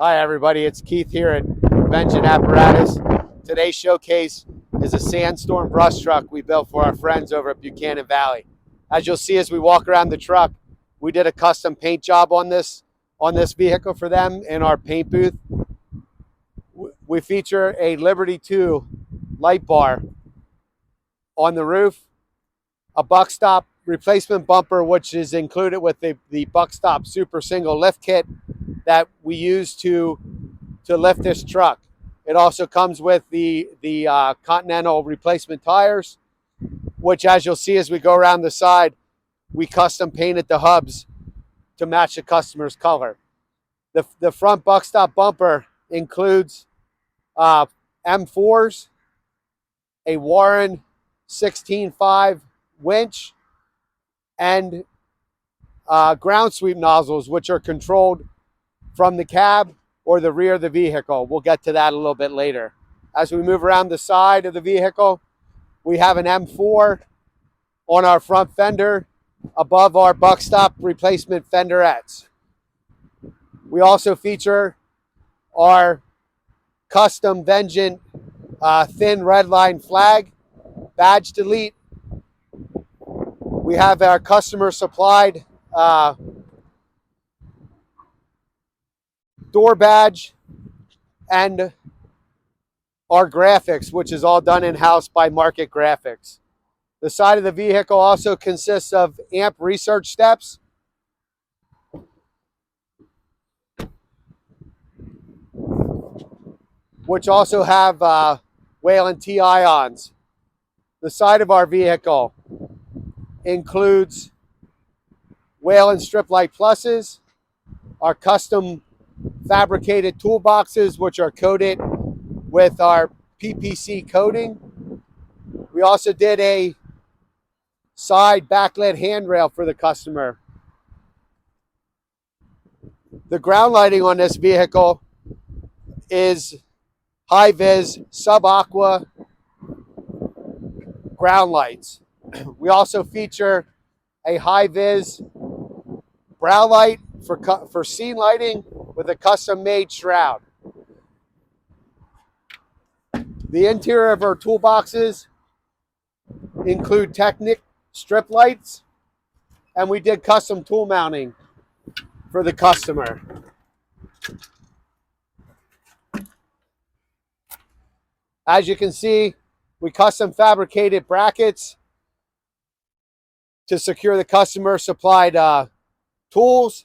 Hi everybody, it's Keith here at Vengeant Apparatus. Today's showcase is a Sandstorm brush truck we built for our friends over at Buchanan Valley. As you'll see as we walk around the truck, we did a custom paint job on this vehicle for them in our paint booth. We feature a Liberty 2 light bar on the roof, a Buckstop replacement bumper, which is included with the Buckstop super single lift kit that we use to lift this truck. It also comes with the Continental replacement tires, which, as you'll see as we go around the side, we custom painted the hubs to match the customer's color. The front Buckstop bumper includes M4s, a Warren 16.5 winch, and ground sweep nozzles, which are controlled from the cab or the rear of the vehicle. We'll get to that a little bit later. As we move around the side of the vehicle, we have an M4 on our front fender above our Buckstop replacement fenderettes. We also feature our custom Vengeant thin red line flag, badge delete. We have our customer supplied door badge and our graphics, which is all done in-house by Market Graphics. The side of the vehicle also consists of amp research steps, which also have Whelen T-ions. The side of our vehicle includes Whelen strip light pluses, our custom fabricated toolboxes, which are coated with our PPC coating. We also did a side backlit handrail for the customer. The ground lighting on this vehicle is high-vis sub-aqua ground lights. We also feature a high-vis brow light for scene lighting with a custom-made shroud. The interior of our toolboxes include Technic strip lights, and we did custom tool mounting for the customer. As you can see, we custom fabricated brackets to secure the customer supplied tools.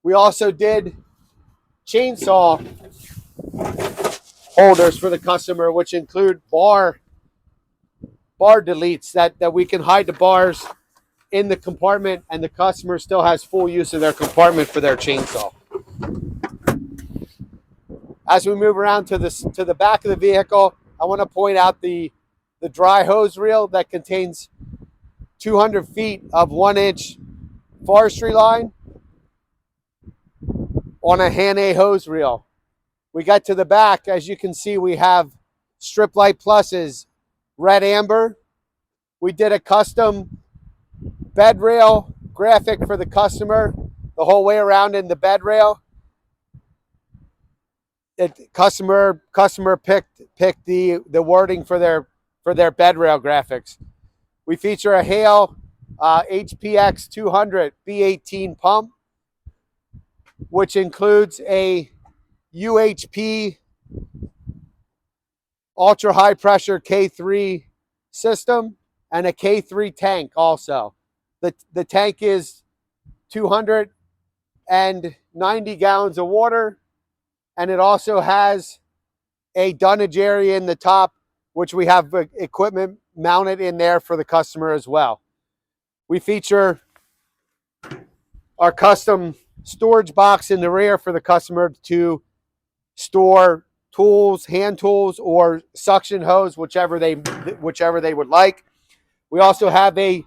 We also did chainsaw holders for the customer, which include bar deletes that we can hide the bars in the compartment, and the customer still has full use of their compartment for their chainsaw. As we move around to the back of the vehicle, I want to point out the dry hose reel that contains 200 feet of 1-inch forestry line on a Hannay hose reel. We got to the back, as you can see, we have strip light pluses, red amber. We did a custom bed rail graphic for the customer the whole way around in the bed rail. Customer picked the wording for their bed rail graphics. We feature a Hale HPX 200 B18 pump, which includes a UHP ultra high pressure K3 system and a K3 tank also. The tank is 290 gallons of water, and it also has a dunnage area in the top, which we have equipment mounted in there for the customer as well. We feature our custom storage box in the rear for the customer to store tools, hand tools, or suction hose, whichever they would like. We also have a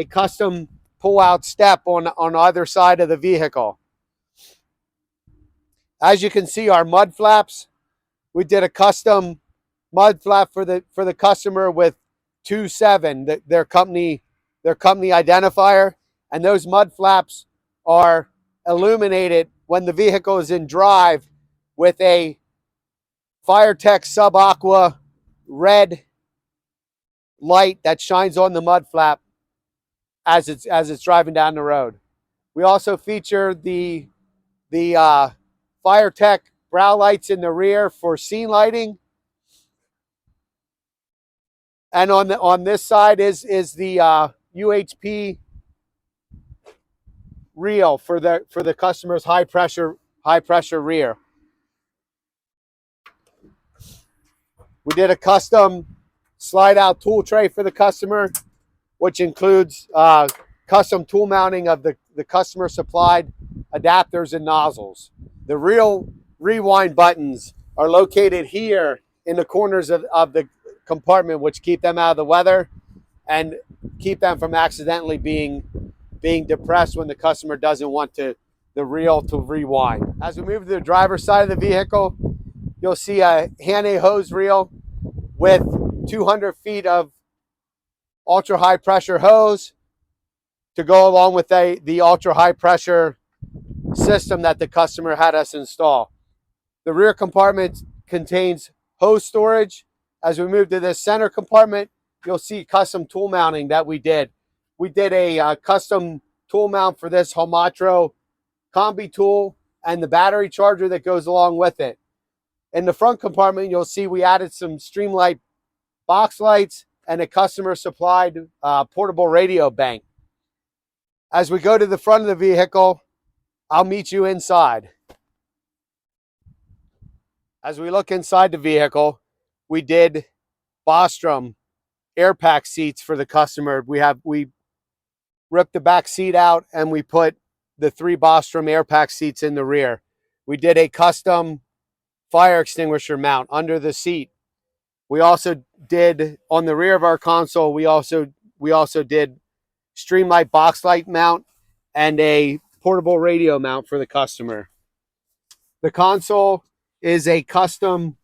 custom pull-out step on either side of the vehicle. As you can see, our mud flaps, we did a custom mud flap for the customer with 27, their company identifier, and those mud flaps are illuminated when the vehicle is in drive with a FireTech Sub Aqua red light that shines on the mud flap as it's driving down the road. We also feature the FireTech brow lights in the rear for scene lighting. And on this side is the UHP reel for the customer's high pressure rear. We did a custom slide out tool tray for the customer, which includes custom tool mounting of the customer supplied adapters and nozzles. The real rewind buttons are located here in the corners of the compartment, which keep them out of the weather and keep them from accidentally being depressed when the customer doesn't want the reel to rewind. As we move to the driver's side of the vehicle, you'll see a Haney hose reel with 200 feet of ultra high pressure hose to go along with the ultra high pressure system that the customer had us install. The rear compartment contains hose storage. As we move to the center compartment, you'll see custom tool mounting that we did. We did a custom tool mount for this Homatro combi tool and the battery charger that goes along with it. In the front compartment, you'll see we added some Streamlight box lights and a customer supplied portable radio bank. As we go to the front of the vehicle, I'll meet you inside. As we look inside the vehicle, we did Bostrom air pack seats for the customer. We ripped the back seat out and we put the 3 Bostrom air pack seats in the rear. We did a custom fire extinguisher mount under the seat. We also did on the rear of our console, we also did Streamlight box light mount and a portable radio mount for the customer. The console is a custom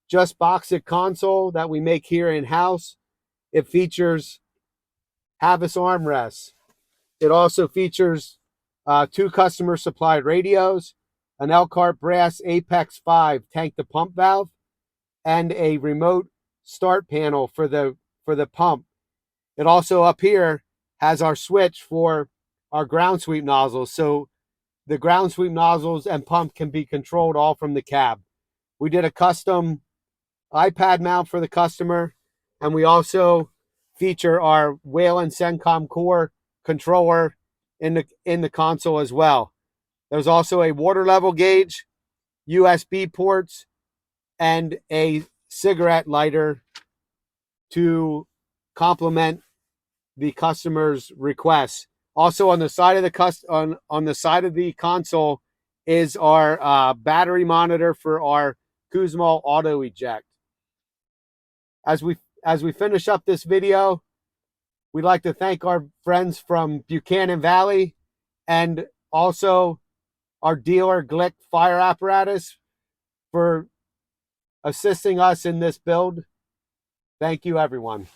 Just Box It console that we make here in-house. It features Havas armrests. It also features 2 customer supplied radios, an Elkhart brass Apex 5 tank to pump valve, and a remote start panel for the pump. It also up here has our switch for our ground sweep nozzles, so the ground sweep nozzles and pump can be controlled all from the cab. We did a custom iPad mount for the customer, and we also feature our Whelen Cencom Core controller in the console as well. There's also a water level gauge, USB ports, and a cigarette lighter to complement the customer's requests. Also on the side of the on the side of the console is our battery monitor for our Kuzma auto eject. As we finish up this video, we'd like to thank our friends from Buchanan Valley and also our dealer Glick Fire Apparatus for assisting us in this build. Thank you, everyone.